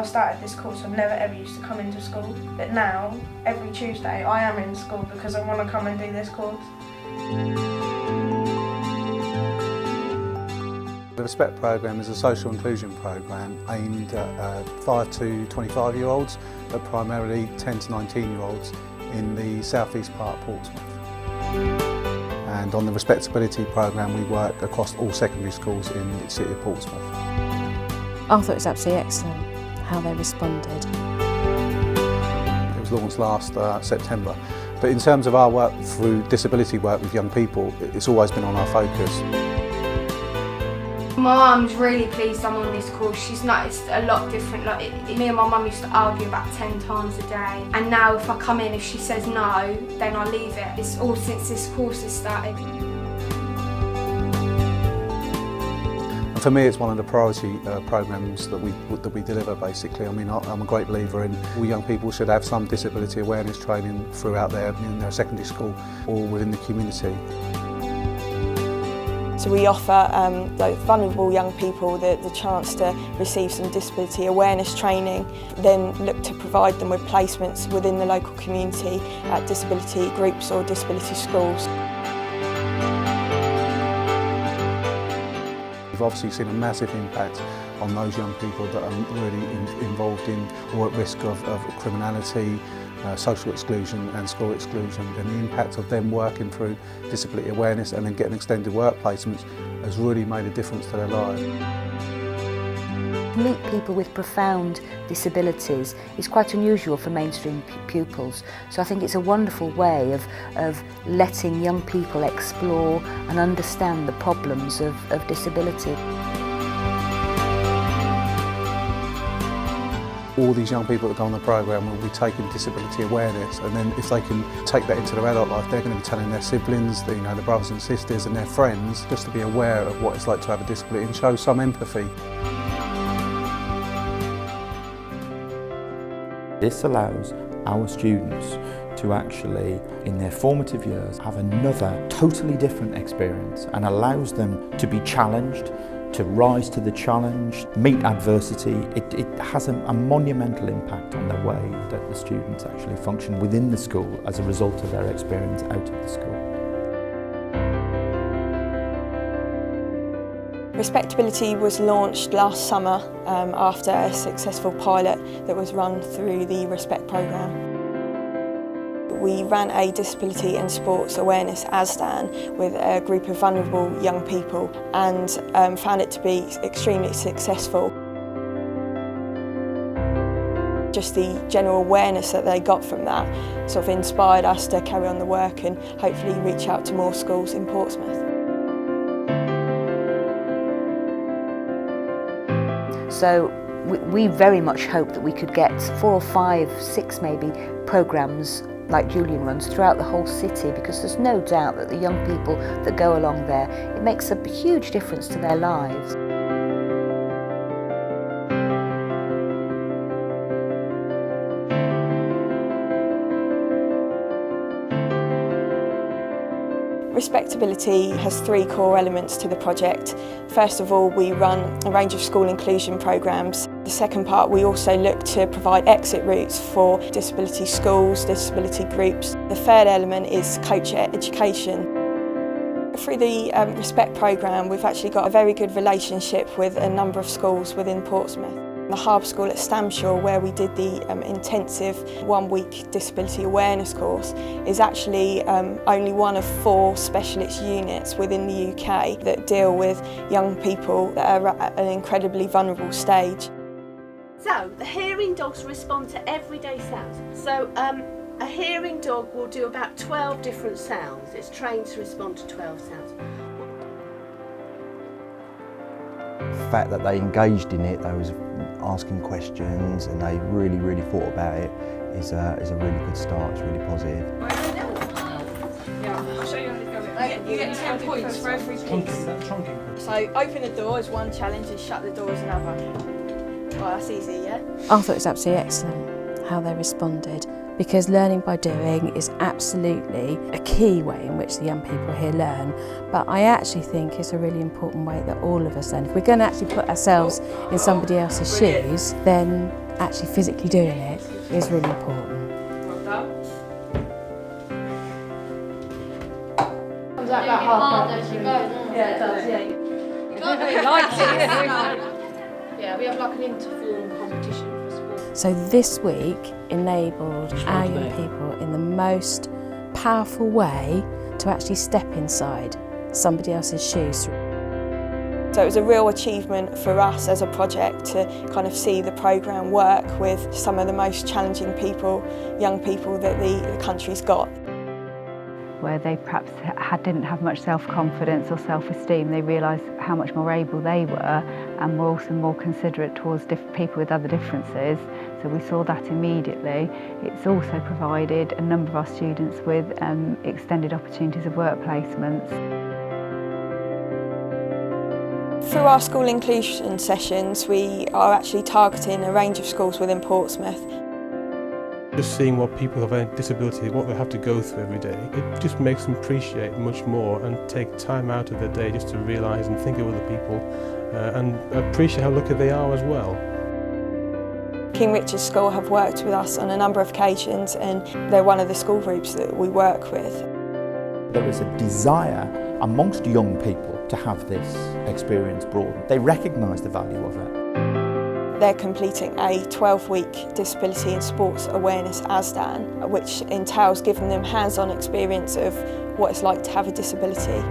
I started this course, I never ever used to come into school, but now, every Tuesday, I am in school because I want to come and do this course. The Respect programme is a social inclusion programme aimed at 5 to 25-year-olds, but primarily 10 to 19-year-olds in the southeast part of Portsmouth. And on the Respectability programme, we work across all secondary schools in the city of Portsmouth. I thought it was absolutely excellent how they responded. It was launched last September, but in terms of our work through disability work with young people, it's always been on our focus. My mum's really pleased I'm on this course. She's noticed a lot different. Me and my mum used to argue about 10 times a day, and now if I come in, if she says no, then I leave it. It's all since this course has started. And for me, it's one of the priority programmes that we deliver, basically. I mean, I'm a great believer in all young people should have some disability awareness training throughout their secondary school or within the community. So we offer those vulnerable young people the chance to receive some disability awareness training, then look to provide them with placements within the local community at disability groups or disability schools. We've obviously seen a massive impact on those young people that are really involved in or at risk of criminality, social exclusion and school exclusion, and the impact of them working through disability awareness and then getting extended work placements has really made a difference to their lives. Meet people with profound disabilities is quite unusual for mainstream pupils, so I think it's a wonderful way of letting young people explore and understand the problems of disability. All these young people that go on the programme will be taking disability awareness, and then if they can take that into their adult life, they're going to be telling their siblings, their brothers and sisters and their friends, just to be aware of what it's like to have a disability and show some empathy. This allows our students to actually, in their formative years, have another totally different experience, and allows them to be challenged, to rise to the challenge, meet adversity. It has a monumental impact on the way that the students actually function within the school as a result of their experience out of the school. Respectability was launched last summer after a successful pilot that was run through the Respect programme. We ran a disability and sports awareness ASDAN with a group of vulnerable young people and found it to be extremely successful. Just the general awareness that they got from that sort of inspired us to carry on the work and hopefully reach out to more schools in Portsmouth. So we very much hope that we could get 4 or 5, 6 maybe programmes like Julian runs throughout the whole city, because there's no doubt that the young people that go along there, it makes a huge difference to their lives. Respectability has 3 core elements to the project. First of all, we run a range of school inclusion programmes. The second part, we also look to provide exit routes for disability schools, disability groups. The third element is coach education. Through the Respect programme, we've actually got a very good relationship with a number of schools within Portsmouth. The Harbour School at Stamshaw, where we did the intensive 1-week disability awareness course, is actually only one of 4 specialist units within the UK that deal with young people that are at an incredibly vulnerable stage. So, the hearing dogs respond to everyday sounds. So, a hearing dog will do about 12 different sounds. It's trained to respond to 12 sounds. The fact that they engaged in it, they was asking questions and they really thought about it is a really good start. It's really positive. Yeah, I'll show you how to go. You get 10 points for every piece. So open the door is one challenge and shut the door is another. Well, that's easy, yeah? I thought it was absolutely excellent how they responded, because learning by doing is absolutely a key way in which the young people here learn, but I actually think it's a really important way that all of us learn. If we're going to actually put ourselves in somebody else's shoes, then actually physically doing it is really important. Well done. Comes out about half as you go. Yeah, it does, yeah. Yeah, we have like an inter-form competition for sport. So this week enabled our young people in the most powerful way to actually step inside somebody else's shoes. So it was a real achievement for us as a project to kind of see the programme work with some of the most challenging people, young people that the country's got. Where they perhaps didn't have much self-confidence or self-esteem, they realised how much more able they were and were also more considerate towards people with other differences. So we saw that immediately. It's also provided a number of our students with extended opportunities of work placements. Through our school inclusion sessions, we are actually targeting a range of schools within Portsmouth. Just seeing what people with a disability, what they have to go through every day, it just makes them appreciate much more and take time out of their day just to realise and think of other people and appreciate how lucky they are as well. King Richard's School have worked with us on a number of occasions and they're one of the school groups that we work with. There is a desire amongst young people to have this experience broadened. They recognise the value of it. They're completing a 12-week Disability and Sports Awareness ASDAN, which entails giving them hands-on experience of what it's like to have a disability.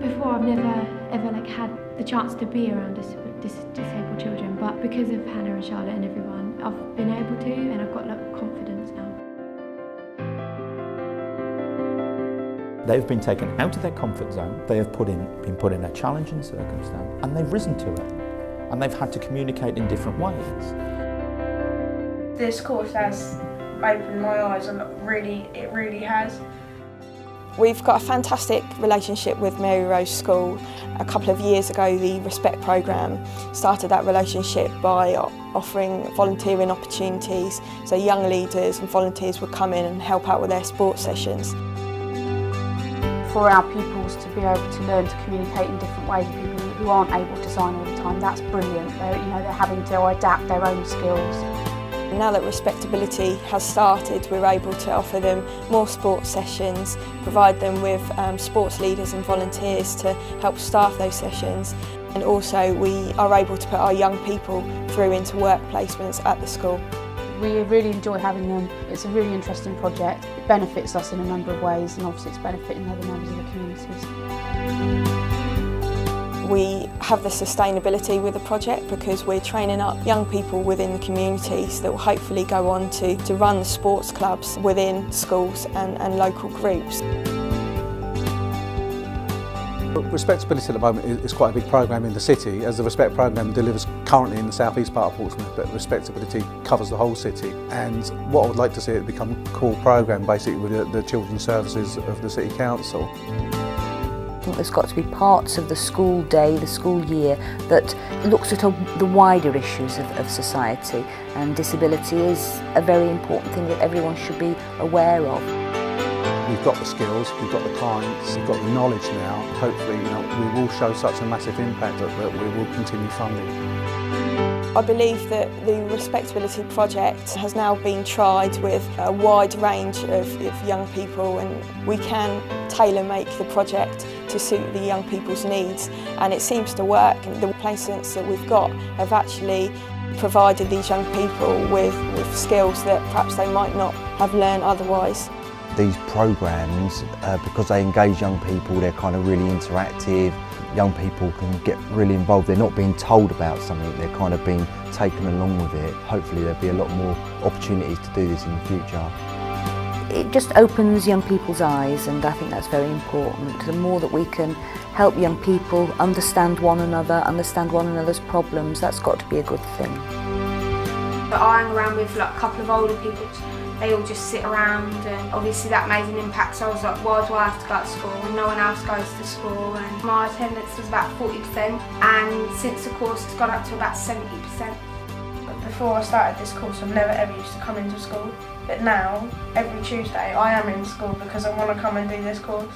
Before I've never ever had the chance to be around disabled children, but because of Hannah and Charlotte and everyone, I've been able to, and I've got a lot of confidence now. They've been taken out of their comfort zone, they have been put in a challenging circumstance, and they've risen to it. And they've had to communicate in different ways. This course has opened my eyes a lot, it really has. We've got a fantastic relationship with Mary Rose School. A couple of years ago, the Respect programme started that relationship by offering volunteering opportunities, so young leaders and volunteers would come in and help out with their sports sessions. For our pupils to be able to learn to communicate in different ways with people who aren't able to sign all the time, that's brilliant. They're having to adapt their own skills. Now that Respectability has started, we're able to offer them more sports sessions, provide them with sports leaders and volunteers to help staff those sessions, and also we are able to put our young people through into work placements at the school. We really enjoy having them. It's a really interesting project. It benefits us in a number of ways, and obviously it's benefiting other members of the communities. We have the sustainability with the project because we're training up young people within the communities that will hopefully go on to run the sports clubs within schools and local groups. Respectability at the moment is quite a big programme in the city, as the Respect programme delivers currently in the south-east part of Portsmouth, but Respectability covers the whole city. And what I would like to see it become a core programme basically with the children's services of the City Council. I think there's got to be parts of the school day, the school year, that looks at the wider issues of society, and disability is a very important thing that everyone should be aware of. We've got the skills, we've got the clients, we've got the knowledge now. Hopefully, we will show such a massive impact that we will continue funding. I believe that the Respectability project has now been tried with a wide range of young people, and we can tailor-make the project to suit the young people's needs, and it seems to work. The placements that we've got have actually provided these young people with skills that perhaps they might not have learned otherwise. These programmes, because they engage young people, they're kind of really interactive. Young people can get really involved. They're not being told about something, they're kind of being taken along with it. Hopefully there'll be a lot more opportunities to do this in the future. It just opens young people's eyes, and I think that's very important. The more that we can help young people understand one another, understand one another's problems, that's got to be a good thing. I hang around with a couple of older people. They all just sit around, and obviously that made an impact, so I was like, why do I have to go to school when no one else goes to school? And my attendance was about 40%, and since the course it's gone up to about 70%. Before I started this course, I've never ever used to come into school, but now, every Tuesday, I am in school because I want to come and do this course.